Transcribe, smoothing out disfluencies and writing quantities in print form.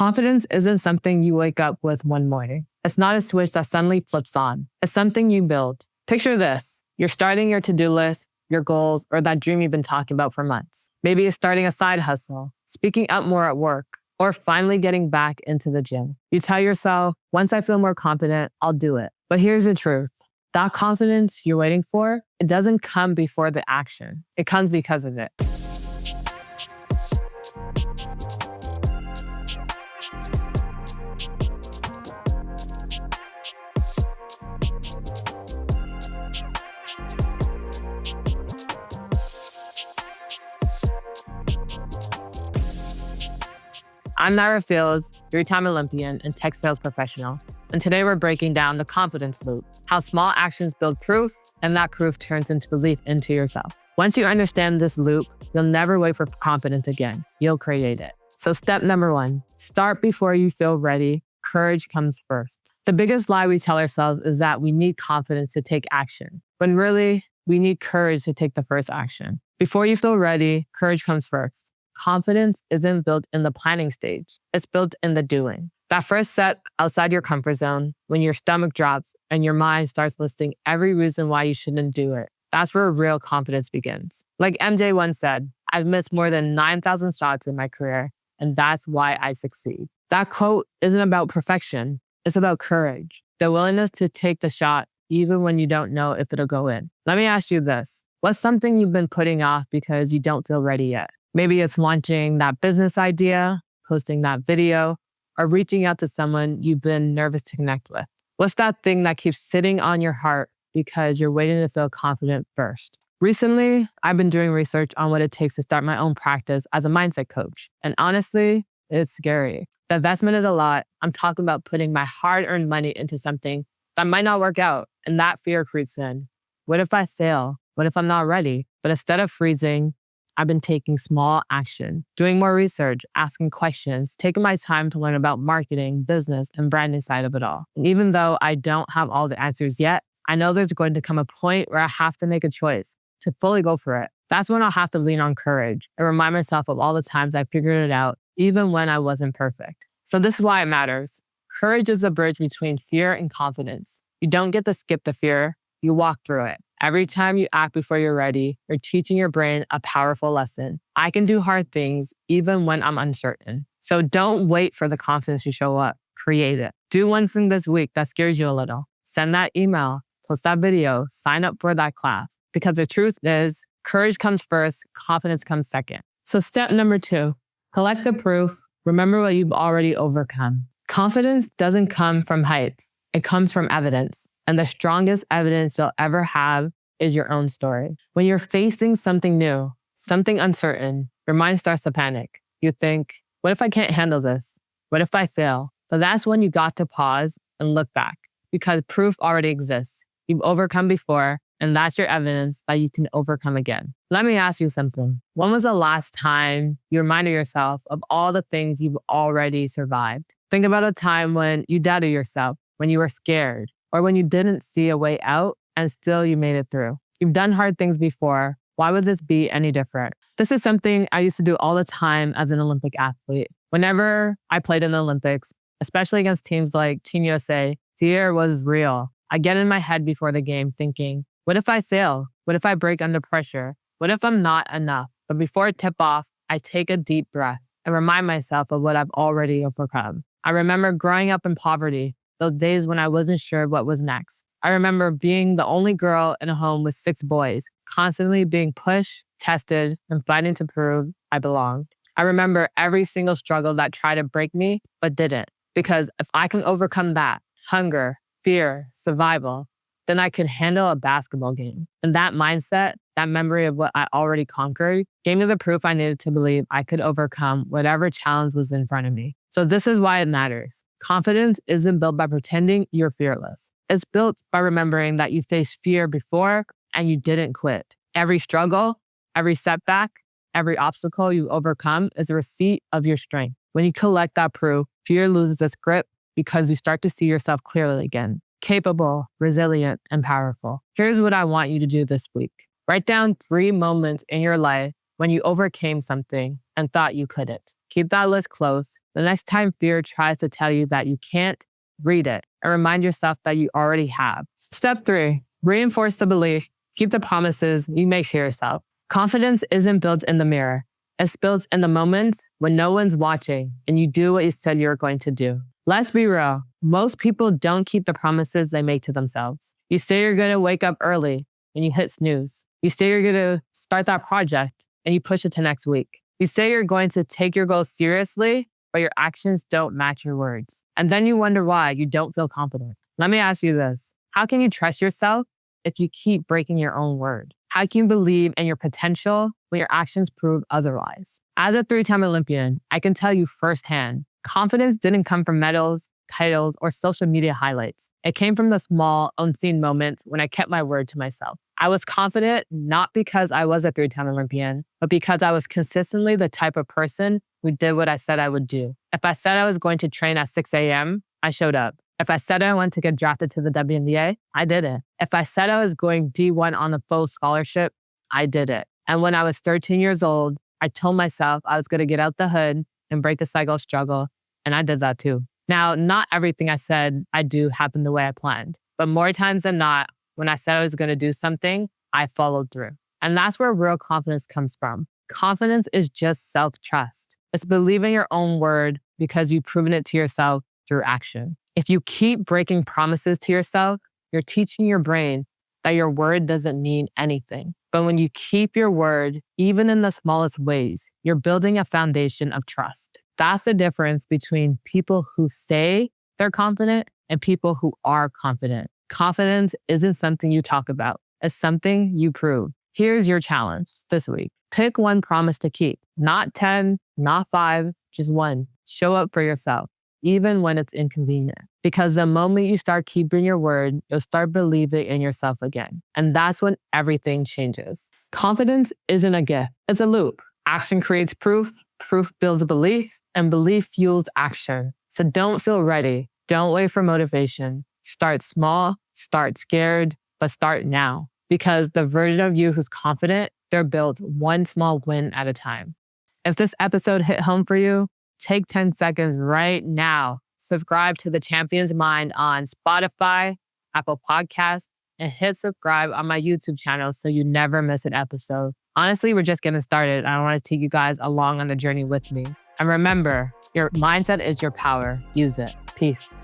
Confidence isn't something you wake up with one morning. It's not a switch that suddenly flips on. It's something you build. Picture this. You're starting your to-do list, your goals, or that dream you've been talking about for months. Maybe it's starting a side hustle, speaking up more at work, or finally getting back into the gym. You tell yourself, once I feel more confident, I'll do it. But here's the truth. That confidence you're waiting for, it doesn't come before the action. It comes because of it. I'm Nirra Fields, 3-time Olympian and tech sales professional. And today we're breaking down the confidence loop, how small actions build proof and that proof turns into belief into yourself. Once you understand this loop, you'll never wait for confidence again. You'll create it. So step number 1, start before you feel ready. Courage comes first. The biggest lie we tell ourselves is that we need confidence to take action, when really we need courage to take the first action. Before you feel ready, courage comes first. Confidence isn't built in the planning stage. It's built in the doing. That first step outside your comfort zone, when your stomach drops and your mind starts listing every reason why you shouldn't do it, that's where real confidence begins. Like MJ once said, I've missed more than 9,000 shots in my career, and that's why I succeed. That quote isn't about perfection. It's about courage, the willingness to take the shot even when you don't know if it'll go in. Let me ask you this. What's something you've been putting off because you don't feel ready yet? Maybe it's launching that business idea, posting that video, or reaching out to someone you've been nervous to connect with. What's that thing that keeps sitting on your heart because you're waiting to feel confident first? Recently, I've been doing research on what it takes to start my own practice as a mindset coach. And honestly, it's scary. The investment is a lot. I'm talking about putting my hard-earned money into something that might not work out. And that fear creeps in. What if I fail? What if I'm not ready? But instead of freezing, I've been taking small action, doing more research, asking questions, taking my time to learn about marketing, business, and branding side of it all. And even though I don't have all the answers yet, I know there's going to come a point where I have to make a choice to fully go for it. That's when I'll have to lean on courage and remind myself of all the times I figured it out, even when I wasn't perfect. So this is why it matters. Courage is a bridge between fear and confidence. You don't get to skip the fear, you walk through it. Every time you act before you're ready, you're teaching your brain a powerful lesson. I can do hard things even when I'm uncertain. So don't wait for the confidence to show up. Create it. Do one thing this week that scares you a little. Send that email, post that video, sign up for that class. Because the truth is, courage comes first, confidence comes second. So step number 2, collect the proof. Remember what you've already overcome. Confidence doesn't come from hype. It comes from evidence. And the strongest evidence you'll ever have is your own story. When you're facing something new, something uncertain, your mind starts to panic. You think, what if I can't handle this? What if I fail? But that's when you got to pause and look back, because proof already exists. You've overcome before, and that's your evidence that you can overcome again. Let me ask you something. When was the last time you reminded yourself of all the things you've already survived? Think about a time when you doubted yourself, when you were scared, or when you didn't see a way out and still you made it through. You've done hard things before. Why would this be any different? This is something I used to do all the time as an Olympic athlete. Whenever I played in the Olympics, especially against teams like Team USA, fear was real. I get in my head before the game thinking, what if I fail? What if I break under pressure? What if I'm not enough? But before I tip off, I take a deep breath and remind myself of what I've already overcome. I remember growing up in poverty, those days when I wasn't sure what was next. I remember being the only girl in a home with 6 boys, constantly being pushed, tested, and fighting to prove I belonged. I remember every single struggle that tried to break me, but didn't. Because if I can overcome that, hunger, fear, survival, then I could handle a basketball game. And that mindset, that memory of what I already conquered, gave me the proof I needed to believe I could overcome whatever challenge was in front of me. So this is why it matters. Confidence isn't built by pretending you're fearless. It's built by remembering that you faced fear before and you didn't quit. Every struggle, every setback, every obstacle you overcome is a receipt of your strength. When you collect that proof, fear loses its grip because you start to see yourself clearly again. Capable, resilient, and powerful. Here's what I want you to do this week. Write down 3 moments in your life when you overcame something and thought you couldn't. Keep that list close The next time fear tries to tell you that you can't, read it and remind yourself that you already have. Step 3, reinforce the belief. Keep the promises you make to yourself. Confidence isn't built in the mirror. It's built in the moments when no one's watching and you do what you said you were going to do. Let's be real. Most people don't keep the promises they make to themselves. You say you're going to wake up early and you hit snooze. You say you're going to start that project and you push it to next week. You say you're going to take your goals seriously, but your actions don't match your words. And then you wonder why you don't feel confident. Let me ask you this. How can you trust yourself if you keep breaking your own word? How can you believe in your potential when your actions prove otherwise? As a 3-time Olympian, I can tell you firsthand, confidence didn't come from medals, titles, or social media highlights. It came from the small, unseen moments when I kept my word to myself. I was confident not because I was a 3-time Olympian, but because I was consistently the type of person who did what I said I would do. If I said I was going to train at 6 a.m., I showed up. If I said I wanted to get drafted to the WNBA, I did it. If I said I was going D1 on a full scholarship, I did it. And when I was 13 years old, I told myself I was going to get out the hood and break the cycle of struggle, and I did that too. Now, not everything I said I do happened the way I planned, but more times than not, when I said I was going to do something, I followed through. And that's where real confidence comes from. Confidence is just self-trust. It's believing your own word because you've proven it to yourself through action. If you keep breaking promises to yourself, you're teaching your brain that your word doesn't mean anything. But when you keep your word, even in the smallest ways, you're building a foundation of trust. That's the difference between people who say they're confident and people who are confident. Confidence isn't something you talk about. It's something you prove. Here's your challenge this week. Pick one promise to keep. Not 10, not 5, just one. Show up for yourself, even when it's inconvenient. Because the moment you start keeping your word, you'll start believing in yourself again. And that's when everything changes. Confidence isn't a gift. It's a loop. Action creates proof. Proof builds belief. And belief fuels action. So don't feel ready. Don't wait for motivation. Start small, start scared, but start now. Because the version of you who's confident, they're built one small win at a time. If this episode hit home for you, take 10 seconds right now. Subscribe to The Champion's Mind on Spotify, Apple Podcasts, and hit subscribe on my YouTube channel so you never miss an episode. Honestly, we're just getting started. I want to take you guys along on the journey with me. And remember, your mindset is your power. Use it. Peace.